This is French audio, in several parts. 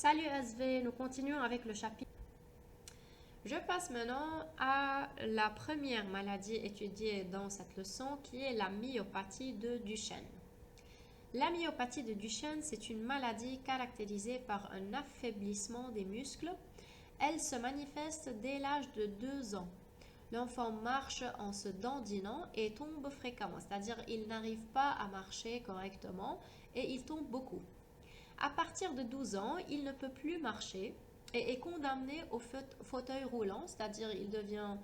Salut SV, nous continuons avec le chapitre. Je passe maintenant à la première maladie étudiée dans cette leçon qui est la myopathie de Duchenne. La myopathie de Duchenne, c'est une maladie caractérisée par un affaiblissement des muscles. Elle se manifeste dès l'âge de 2 ans. L'enfant marche en se dandinant et tombe fréquemment, c'est-à-dire il n'arrive pas à marcher correctement et il tombe beaucoup. À partir de 12 ans, il ne peut plus marcher et est condamné au fauteuil roulant, c'est-à-dire il devient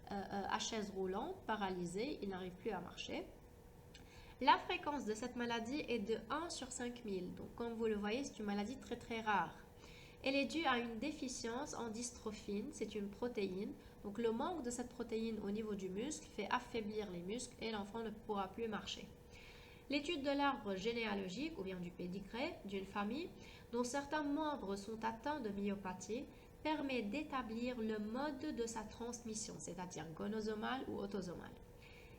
à chaise roulante, paralysé, il n'arrive plus à marcher. La fréquence de cette maladie est de 1 sur 5000, donc comme vous le voyez, c'est une maladie très très rare. Elle est due à une déficience en dystrophine, c'est une protéine. Donc le manque de cette protéine au niveau du muscle fait affaiblir les muscles et l'enfant ne pourra plus marcher. L'étude de l'arbre généalogique ou bien du pédigré d'une famille dont certains membres sont atteints de myopathie permet d'établir le mode de sa transmission, c'est-à-dire gonozomale ou autosomale.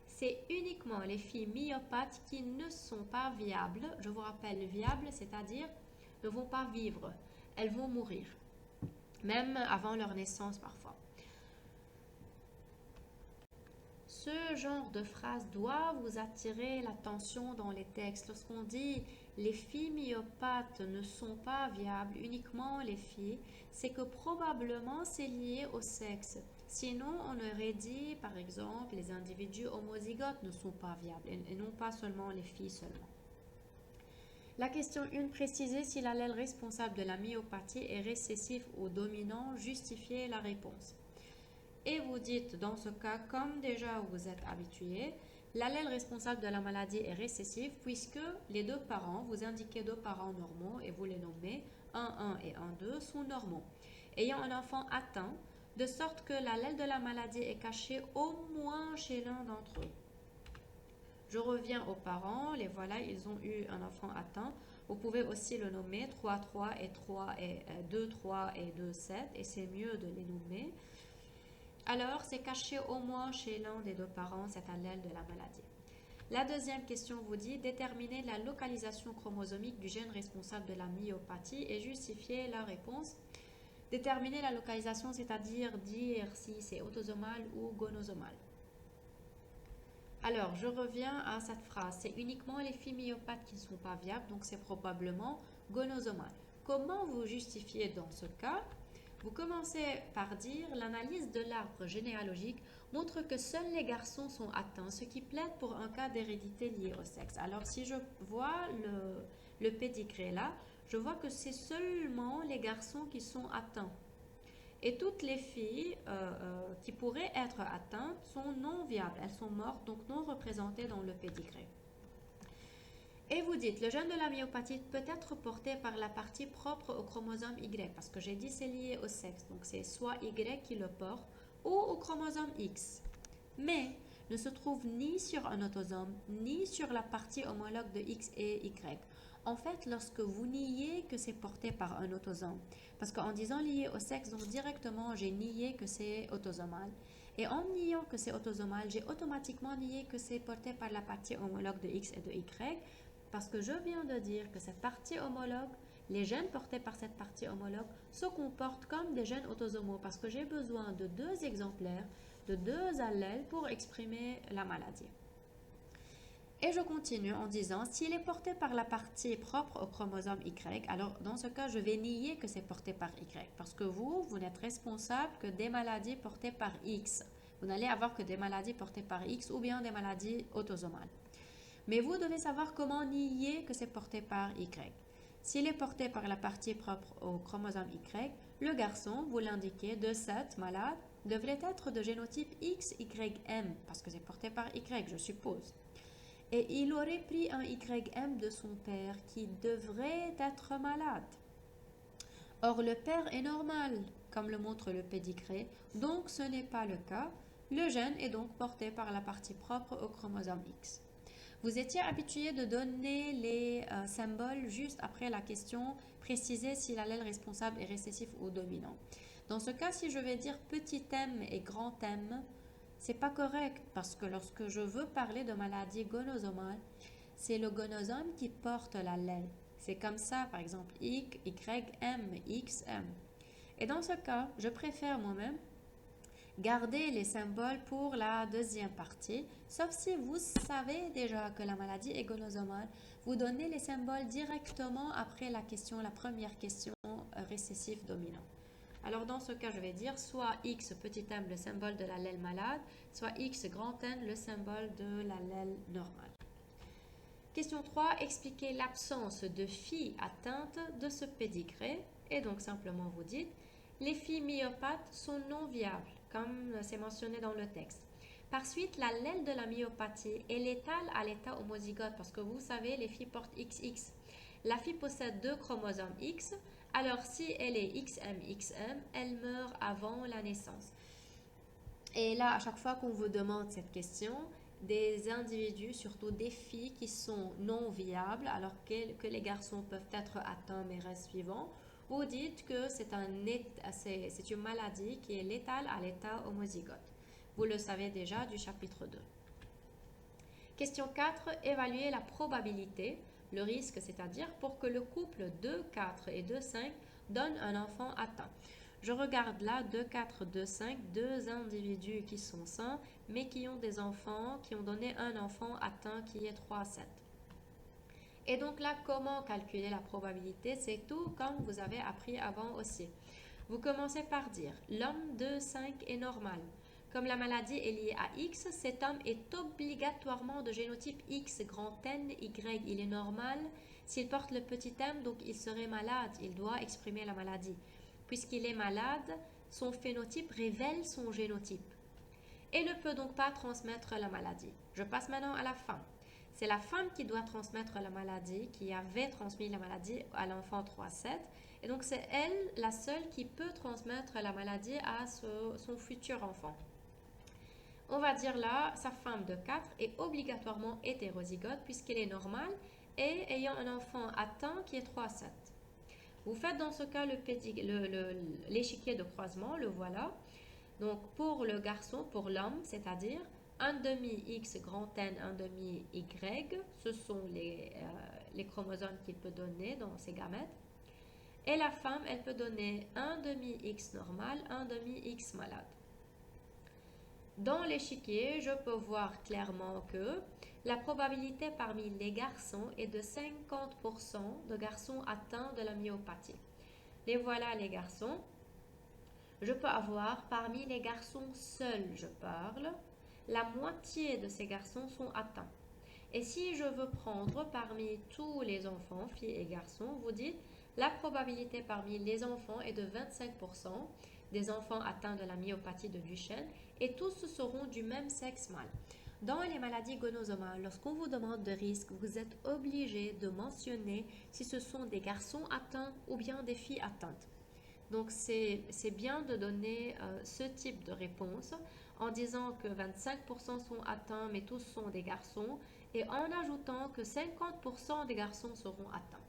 C'est uniquement les filles myopathes qui ne sont pas viables. Je vous rappelle, viables, c'est-à-dire ne vont pas vivre. Elles vont mourir, même avant leur naissance parfois. Ce genre de phrase doit vous attirer l'attention dans les textes. Lorsqu'on dit les filles myopathes ne sont pas viables, uniquement les filles, c'est que probablement c'est lié au sexe. Sinon, on aurait dit, par exemple, les individus homozygotes ne sont pas viables et non pas seulement les filles seulement. La question 1, préciser si l'allèle responsable de la myopathie est récessif ou dominant, justifiez la réponse. Et vous dites dans ce cas, comme déjà vous êtes habitué, l'allèle responsable de la maladie est récessif puisque les deux parents, vous indiquez deux parents normaux et vous les nommez 1 et 1 sont normaux. Ayant un enfant atteint, de sorte que l'allèle de la maladie est caché au moins chez l'un d'entre eux. Je reviens aux parents, les voilà, ils ont eu un enfant atteint. Vous pouvez aussi le nommer 3 et 3 et 2 3 et 2 7 et c'est mieux de les nommer. Alors, c'est caché au moins chez l'un des deux parents, cet allèle de la maladie. La deuxième question vous dit déterminer la localisation chromosomique du gène responsable de la myopathie et justifier la réponse. Déterminer la localisation, c'est-à-dire dire si c'est autosomal ou gonosomal. Alors, je reviens à cette phrase. C'est uniquement les filles myopathes qui ne sont pas viables, donc c'est probablement gonosomal. Comment vous justifiez dans ce cas? Vous commencez par dire l'analyse de l'arbre généalogique montre que seuls les garçons sont atteints, ce qui plaide pour un cas d'hérédité lié au sexe. Alors si je vois le pédigré là, je vois que c'est seulement les garçons qui sont atteints. Et toutes les filles qui pourraient être atteintes sont non viables, elles sont mortes, donc non représentées dans le pédigré. Et vous dites, le gène de la myopathie peut être porté par la partie propre au chromosome Y, parce que j'ai dit c'est lié au sexe, donc c'est soit Y qui le porte ou au chromosome X. Mais ne se trouve ni sur un autosome, ni sur la partie homologue de X et Y. En fait, lorsque vous niez que c'est porté par un autosome, parce qu'en disant lié au sexe, donc directement j'ai nié que c'est autosomal. Et en niant que c'est autosomal, j'ai automatiquement nié que c'est porté par la partie homologue de X et de Y, parce que je viens de dire que cette partie homologue, les gènes portés par cette partie homologue, se comportent comme des gènes autosomaux, parce que j'ai besoin de 2 exemplaires, de 2 allèles pour exprimer la maladie. Et je continue en disant, s'il est porté par la partie propre au chromosome Y, alors dans ce cas, je vais nier que c'est porté par Y, parce que vous n'êtes responsable que des maladies portées par X. Vous n'allez avoir que des maladies portées par X ou bien des maladies autosomales. Mais vous devez savoir comment nier que c'est porté par Y. S'il est porté par la partie propre au chromosome Y, le garçon, vous l'indiquez, de 7 malades, devrait être de génotype XYM, parce que c'est porté par Y, je suppose. Et il aurait pris un YM de son père qui devrait être malade. Or, le père est normal, comme le montre le pédigré, donc ce n'est pas le cas. Le gène est donc porté par la partie propre au chromosome X. Vous étiez habitué de donner les symboles juste après la question préciser si l'allèle responsable est récessif ou dominant. Dans ce cas, si je vais dire petit m et grand m, c'est pas correct parce que lorsque je veux parler de maladie gonosomale, c'est le gonosome qui porte l'allèle. C'est comme ça, par exemple, X, Y, M, X, M. Et dans ce cas, je préfère moi-même garder les symboles pour la deuxième partie, sauf si vous savez déjà que la maladie est gonosomale. Vous donnez les symboles directement après la première question récessif dominant. Alors dans ce cas, je vais dire soit X petit m le symbole de l'allèle malade, soit X grand N le symbole de l'allèle normal. Question 3, expliquez l'absence de filles atteintes de ce pédigré. Et donc simplement vous dites, les filles myopathes sont non viables, comme c'est mentionné dans le texte. Par suite, l'allèle de la myopathie est létale à l'état homozygote, parce que vous savez, les filles portent XX. La fille possède 2 chromosomes X, alors si elle est XM, elle meurt avant la naissance. Et là, à chaque fois qu'on vous demande cette question, des individus, surtout des filles qui sont non viables, alors que les garçons peuvent être atteints mais restent vivants, vous dites que c'est une maladie qui est létale à l'état homozygote. Vous le savez déjà du chapitre 2. Question 4, évaluer la probabilité, le risque, c'est-à-dire pour que le couple 2,4 et 2,5 donne un enfant atteint. Je regarde là 2,4, 2,5, deux individus qui sont sains, mais qui ont des enfants, qui ont donné un enfant atteint qui est 3,7. Et donc là, comment calculer la probabilité? C'est tout comme vous avez appris avant aussi. Vous commencez par dire, l'homme 2,5 est normal. Comme la maladie est liée à X, cet homme est obligatoirement de génotype X, grand N, Y. Il est normal. S'il porte le petit m, donc il serait malade. Il doit exprimer la maladie. Puisqu'il est malade, son phénotype révèle son génotype et ne peut donc pas transmettre la maladie. Je passe maintenant à la femme. C'est la femme qui doit transmettre la maladie, qui avait transmis la maladie à l'enfant 3,7. Et donc c'est elle, la seule, qui peut transmettre la maladie à son futur enfant. On va dire là, sa femme de 4 est obligatoirement hétérozygote puisqu'elle est normale et ayant un enfant atteint qui est 3,7. Vous faites dans ce cas l'échiquier de croisement, le voilà. Donc pour le garçon, pour l'homme, c'est-à-dire 1,5 X grand N, 1,5 Y, ce sont les chromosomes qu'il peut donner dans ses gamètes. Et la femme, elle peut donner 1,5 X normal, 1,5 X malade. Dans l'échiquier, je peux voir clairement que la probabilité parmi les garçons est de 50% de garçons atteints de la myopathie. Les voilà les garçons. Je peux avoir parmi les garçons seuls, je parle, la moitié de ces garçons sont atteints. Et si je veux prendre parmi tous les enfants, filles et garçons, vous dites la probabilité parmi les enfants est de 25% des enfants atteints de la myopathie de Duchenne et tous seront du même sexe mâle. Dans les maladies gonosomales, lorsqu'on vous demande de risque, vous êtes obligé de mentionner si ce sont des garçons atteints ou bien des filles atteintes. Donc c'est bien de donner ce type de réponse en disant que 25% sont atteints mais tous sont des garçons et en ajoutant que 50% des garçons seront atteints.